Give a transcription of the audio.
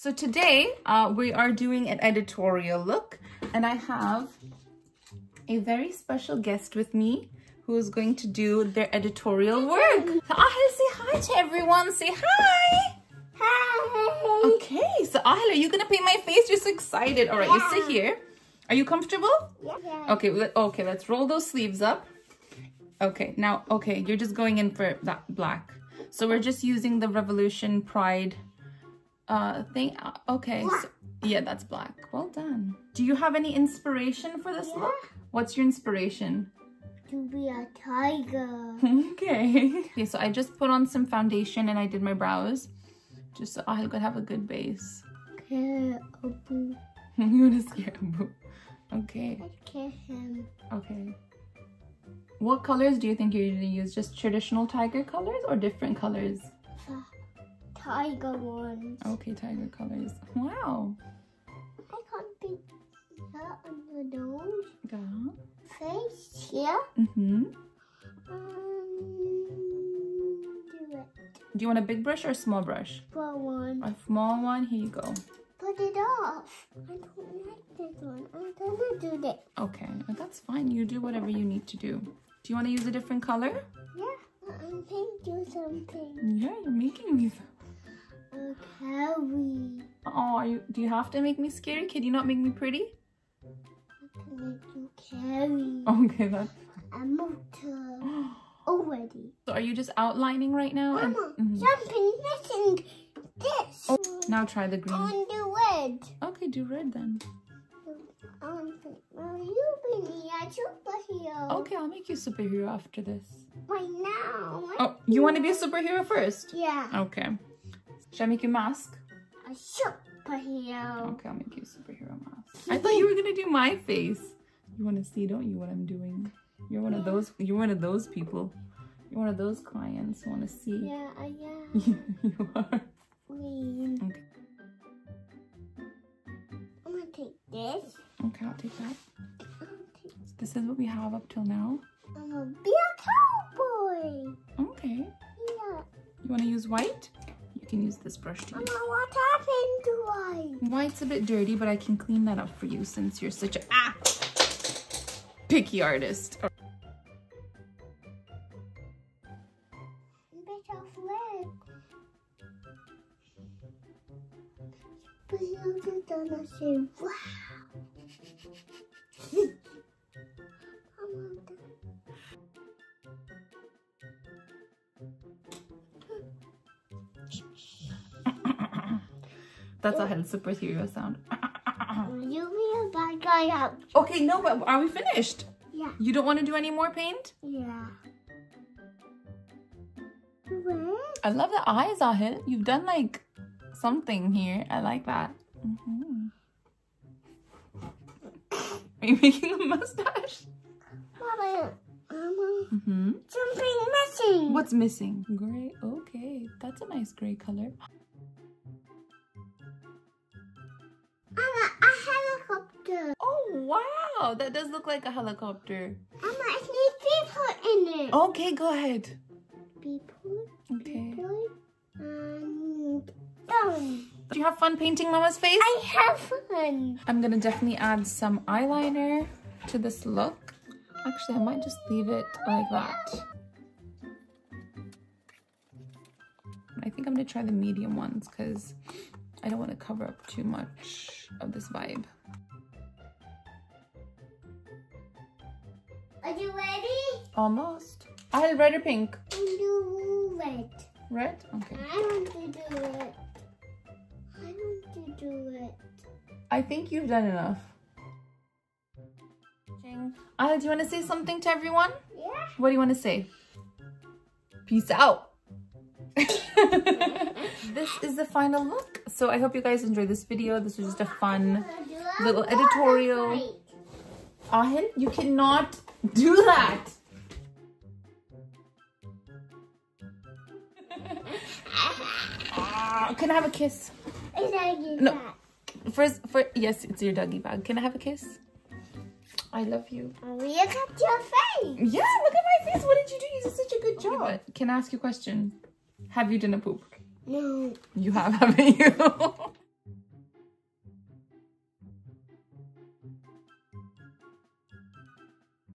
So today we are doing an editorial look, and I have a very special guest with me who is going to do their editorial work. So Aahil, say hi to everyone. Say hi. Hi. Okay, so Aahil, are you gonna paint my face? You're so excited. All right, you sit here. Are you comfortable? Yeah. Okay, let's roll those sleeves up. Okay, now, okay, you're just going in for that black. So we're just using the Revolution Pride thing. Okay, so, yeah, that's black. Well done. Do you have any inspiration for this look? What's your inspiration? To be a tiger. Okay. Okay, so I just put on some foundation and I did my brows. Just so I could have a good base. Scare Abu. You wanna scare Abu? Okay. I scare him. Okay. What colors do you think you're gonna use? Just traditional tiger colors or different colors? Tiger ones. Okay, tiger colors. Wow. I can't be that on the nose. Yeah. Face here. Mm-hmm. Do it. Do you want a big brush or a small brush? For one. A small one. Here you go. Put it off. I don't like this one. I'm gonna do that. Okay, that's fine. You do whatever you need to do. Do you want to use a different color? Yeah, I'm going to do something. Yeah, you're making me. A carry. Oh, do you have to make me scary? Can you not make me pretty? I can make you carry. Okay, that's A motor already. So are you just outlining right now? Mama, Mhm. something missing. This. Oh, now try the green. On the red. Okay, do red then. You be me a superhero. Okay, I'll make you a superhero after this. Right now. Oh, you want to be a superhero first? Yeah. Okay. Should I make you a mask? A superhero. Okay, I'll make you a superhero mask. I thought you were gonna do my face. You want to see, don't you, what I'm doing? You're one of those. You're one of those people. You're one of those clients who want to see. Yeah, I am. You are. Green. Okay. I'm gonna take this. Okay, I'll take that. This is what we have up till now. I'm gonna be a cowboy. Okay. Yeah. You want to use white? You can use this brush too. Mama, what happened to white? White's a bit dirty, but I can clean that up for you since you're such a picky artist. Bit of red. But you're gonna say, wow. That's a superhero sound. You be a bad guy out. Okay, no, but are we finished? Yeah. You don't want to do any more paint? Yeah. Red? I love the eyes, Aahil. You've done like something here. I like that. Are you making a mustache? Mama, Mm-hmm. something missing. What's missing? Gray. Okay, that's a nice gray color. Mama, a helicopter. Oh wow, that does look like a helicopter. Mama, I need people in it. Okay, go ahead. People. Okay. People. And done. Do you have fun painting Mama's face? I have fun. I'm gonna definitely add some eyeliner to this look. Actually, I might just leave it like that. I think I'm gonna try the medium ones because I don't want to cover up too much of this vibe. Are you ready? Almost. I had red or pink? Do red. Red? Okay. I want to do it. I want to do it. I think you've done enough. Aahil, do you want to say something to everyone? Yeah. What do you want to say? Peace out. This is the final look. So I hope you guys enjoyed this video. This was just a fun little editorial. Aahil, you cannot do that. Can I have a kiss? No. First, yes, it's your doggy bag. Can I have a kiss? I love you. Look at your face. Yeah, look at my face. What did you do? You did such a good job. But can I ask you a question? Have you done a poop? No. You have, haven't you?